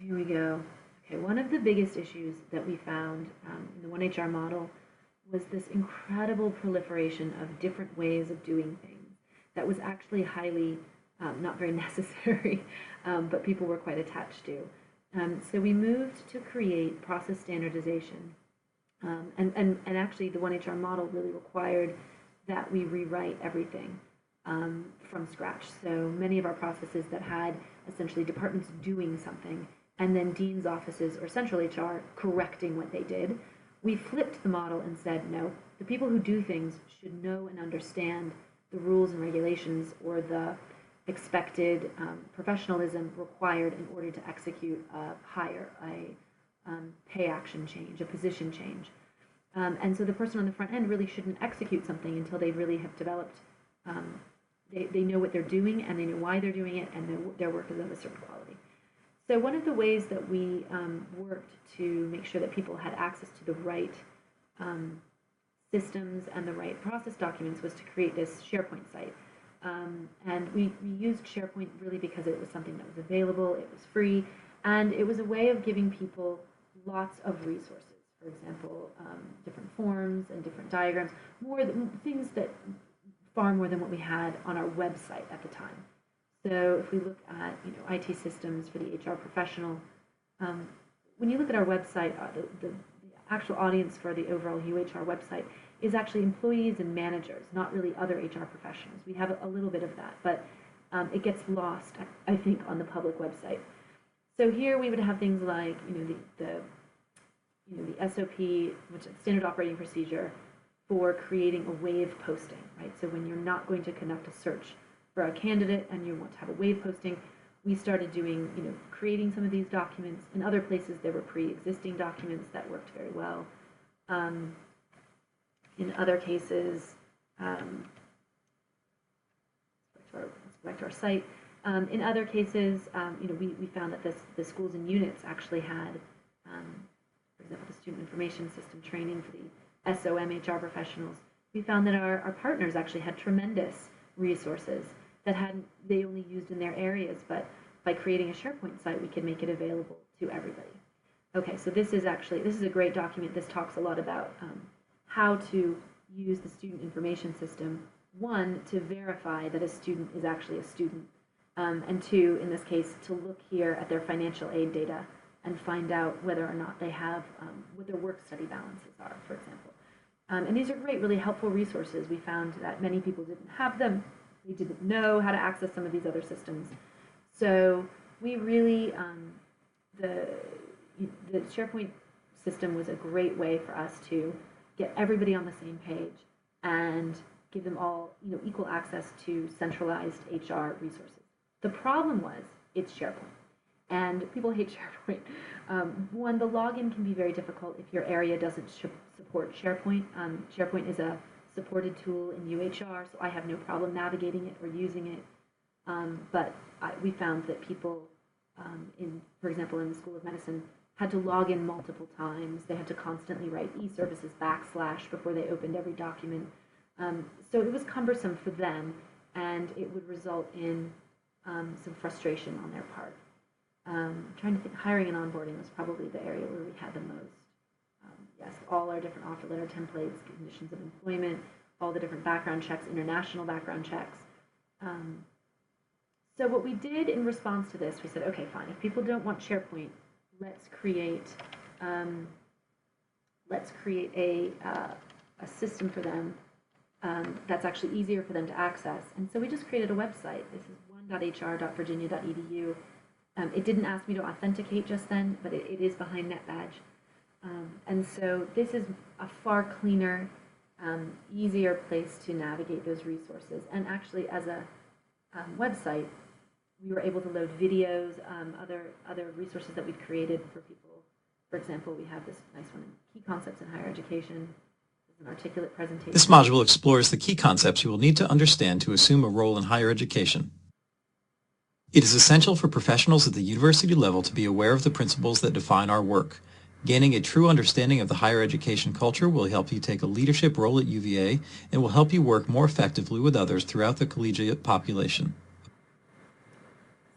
Here we go. Okay, one of the biggest issues that we found in the 1HR model was this incredible proliferation of different ways of doing things that was actually highly not very necessary, but people were quite attached to. So we moved to create process standardization. And actually, the 1HR model really required that we rewrite everything from scratch. So many of our processes that had essentially departments doing something and then dean's offices or central HR correcting what they did, we flipped the model and said, no, the people who do things should know and understand the rules and regulations or the expected professionalism required in order to execute a pay action change, a position change. And so the person on the front end really shouldn't execute something until they really have developed, they know what they're doing and they know why they're doing it and their work is of a certain quality. So one of the ways that we worked to make sure that people had access to the right systems and the right process documents was to create this SharePoint site. And we used SharePoint really because it was something that was available, it was free, and it was a way of giving people lots of resources. For example, different forms and different diagrams, things that far more than what we had on our website at the time. So if we look at IT systems for the HR professional, when you look at our website, the actual audience for the overall UHR website is actually employees and managers, not really other HR professionals. We have a little bit of that, but it gets lost, I think, on the public website. So here we would have things like the SOP, which is standard operating procedure for creating a wave posting, right? So when you're not going to conduct a search for a candidate and you want to have a wave posting, we started doing, creating some of these documents. In other places, there were pre-existing documents that worked very well. In other cases, let's go back to our site. In other cases, we found that the schools and units actually had, for example, the student information system training for the SOM HR professionals. We found that our partners actually had tremendous resources that they only used in their areas, but by creating a SharePoint site, we could make it available to everybody. Okay, so this is a great document. This talks a lot about how to use the student information system. One, to verify that a student is actually a student, and two, in this case, to look here at their financial aid data and find out whether or not they have what their work-study balances are, for example. And these are great, really helpful resources. We found that many people didn't have them. They didn't know how to access some of these other systems. So we really, the SharePoint system was a great way for us to get everybody on the same page and give them all equal access to centralized HR resources. The problem was it's SharePoint. And people hate SharePoint. One, the login can be very difficult if your area doesn't support SharePoint. SharePoint is a supported tool in UHR, so I have no problem navigating it or using it. But we found that people, for example, in the School of Medicine, had to log in multiple times. They had to constantly write e-services / before they opened every document. So it was cumbersome for them, and it would result in some frustration on their part. Trying to think, hiring and onboarding was probably the area where we had the most. Yes, all our different offer letter templates, conditions of employment, all the different background checks, international background checks. So what we did in response to this, we said, okay, fine, if people don't want SharePoint, let's create a system for them that's actually easier for them to access. And so we just created a website. This is one.hr.virginia.edu. It didn't ask me to authenticate just then, but it is behind NetBadge. And so this is a far cleaner, easier place to navigate those resources. And actually, as a website, we were able to load videos, other resources that we've created for people. For example, we have this nice one, Key Concepts in Higher Education. It's an articulate presentation. This module explores the key concepts you will need to understand to assume a role in higher education. It is essential for professionals at the university level to be aware of the principles that define our work. Gaining a true understanding of the higher education culture will help you take a leadership role at UVA and will help you work more effectively with others throughout the collegiate population.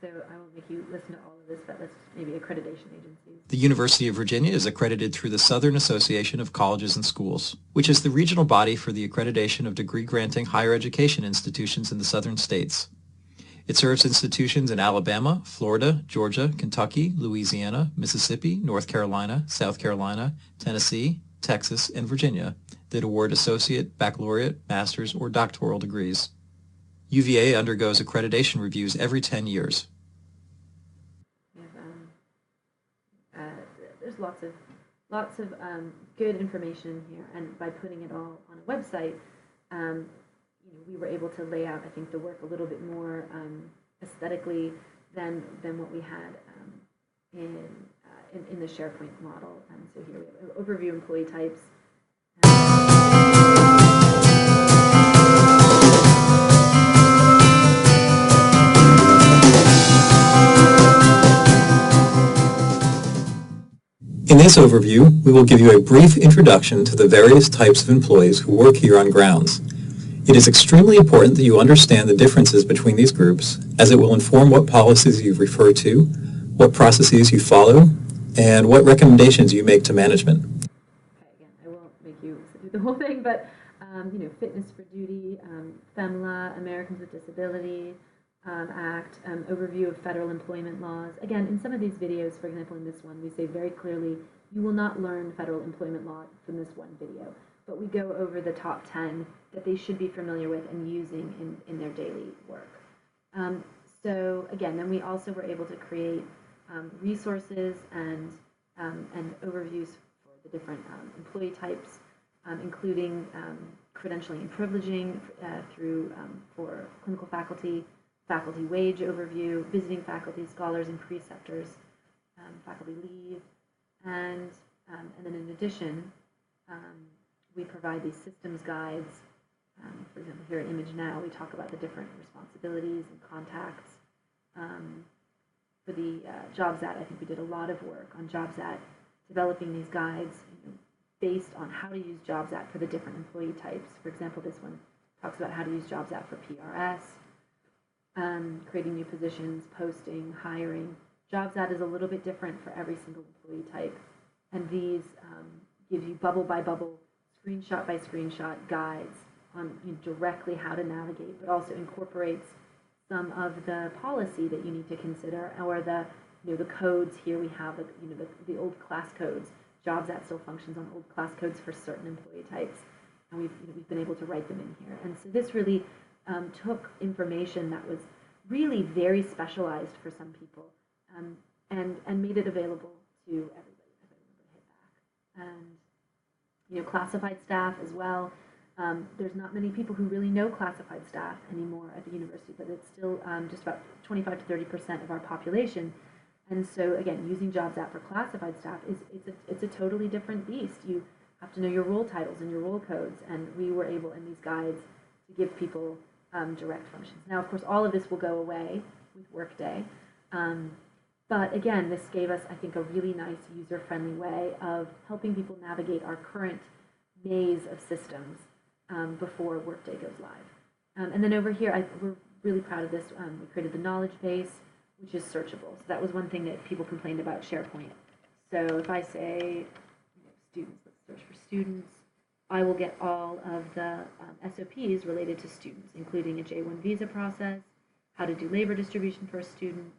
So I will won't make you listen to all of this, but let's maybe accreditation agencies. The University of Virginia is accredited through the Southern Association of Colleges and Schools, which is the regional body for the accreditation of degree-granting higher education institutions in the southern states. It serves institutions in Alabama, Florida, Georgia, Kentucky, Louisiana, Mississippi, North Carolina, South Carolina, Tennessee, Texas, and Virginia that award associate, baccalaureate, master's, or doctoral degrees. UVA undergoes accreditation reviews every 10 years. There's lots of good information in here, and by putting it all on a website, we were able to lay out, I think, the work a little bit more aesthetically than what we had in the SharePoint model. And so here we have overview employee types. In this overview, we will give you a brief introduction to the various types of employees who work here on grounds. It is extremely important that you understand the differences between these groups, as it will inform what policies you refer to, what processes you follow, and what recommendations you make to management. Okay, again, I won't make you do the whole thing, but Fitness for Duty, FEMLA, Americans with Disability Act, overview of federal employment laws. Again, in some of these videos, for example, in this one, we say very clearly, you will not learn federal employment law from this one video, but we go over the top 10 that they should be familiar with and using in their daily work. So again, then we also were able to create resources and overviews for the different employee types, including credentialing and privileging through for clinical faculty, faculty wage overview, visiting faculty, scholars and preceptors, faculty leave, and then in addition, we provide these systems guides. For example, here at ImageNow, we talk about the different responsibilities and contacts. For the JobsAt, I think we did a lot of work on JobsAt, developing these guides based on how to use JobsAt for the different employee types. For example, this one talks about how to use JobsAt for PRS, creating new positions, posting, hiring. JobsAt is a little bit different for every single employee type, and these give you bubble by bubble, screenshot by screenshot guides on directly how to navigate, but also incorporates some of the policy that you need to consider, or the the codes. Here we have the old class codes. JobsAt still functions on old class codes for certain employee types, and we've been able to write them in here. And so this really took information that was really very specialized for some people, and made it available to everybody. If I remember to hit back, and classified staff as well. There's not many people who really know classified staff anymore at the university, but it's still just about 25 to 30% of our population. And so again, using JobsAt for classified staff it's a totally different beast. You have to know your role titles and your role codes, and we were able in these guides to give people direct functions. Now, of course, all of this will go away with Workday, but again, this gave us, I think, a really nice user-friendly way of helping people navigate our current maze of systems before Workday goes live. And then over here, we're really proud of this. We created the knowledge base, which is searchable. So that was one thing that people complained about SharePoint. So if I say students, let's search for students, I will get all of the SOPs related to students, including a J-1 visa process, how to do labor distribution for a student,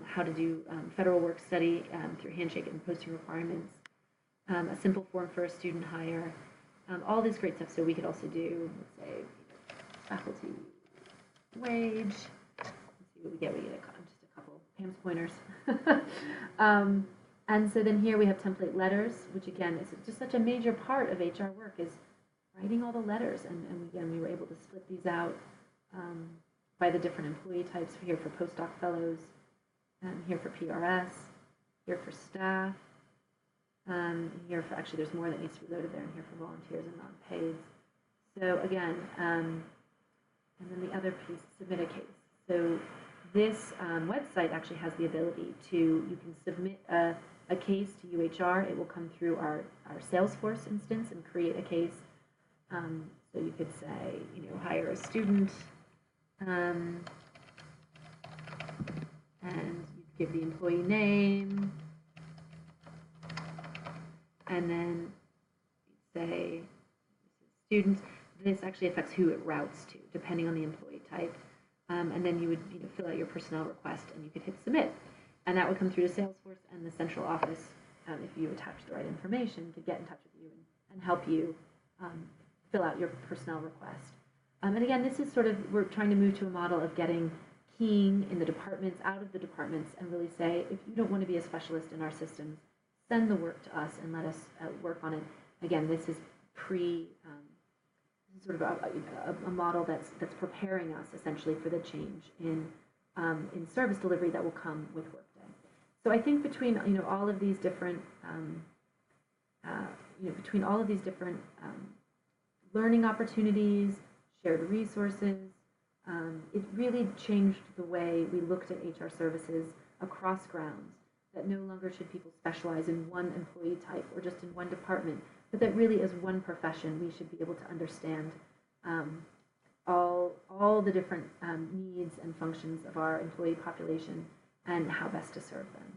how to do federal work study through handshake and posting requirements, a simple form for a student hire, all this great stuff. So we could also do, let's say, faculty wage. Let's see what we get. We get just a couple Pam's pointers. And so then here we have template letters, which again is just such a major part of HR work, is writing all the letters. And again, we were able to split these out by the different employee types. Here for postdoc fellows, here for PRS, here for staff, here for, actually there's more that needs to be loaded there, and here for volunteers and non-paid. So again, and then the other piece, submit a case. So this website actually has the ability to, you can submit a case to UHR. It will come through our Salesforce instance and create a case. So you could say, hire a student, and and you give the employee name, and then say students. This actually affects who it routes to, depending on the employee type. And then you would fill out your personnel request, and you could hit submit. And that would come through to Salesforce, and the central office, if you attach the right information, could get in touch with you and help you fill out your personnel request. And again, this is sort of, we're trying to move to a model of getting keying in the departments, out of the departments, and really say, if you don't want to be a specialist in our systems, send the work to us and let us work on it. Again, this is sort of a model that's preparing us essentially for the change in service delivery that will come with Workday. So I think between all of these different learning opportunities, shared resources, it really changed the way we looked at HR services across grounds. That no longer should people specialize in one employee type or just in one department, but that really as one profession we should be able to understand all the different needs and functions of our employee population and how best to serve them.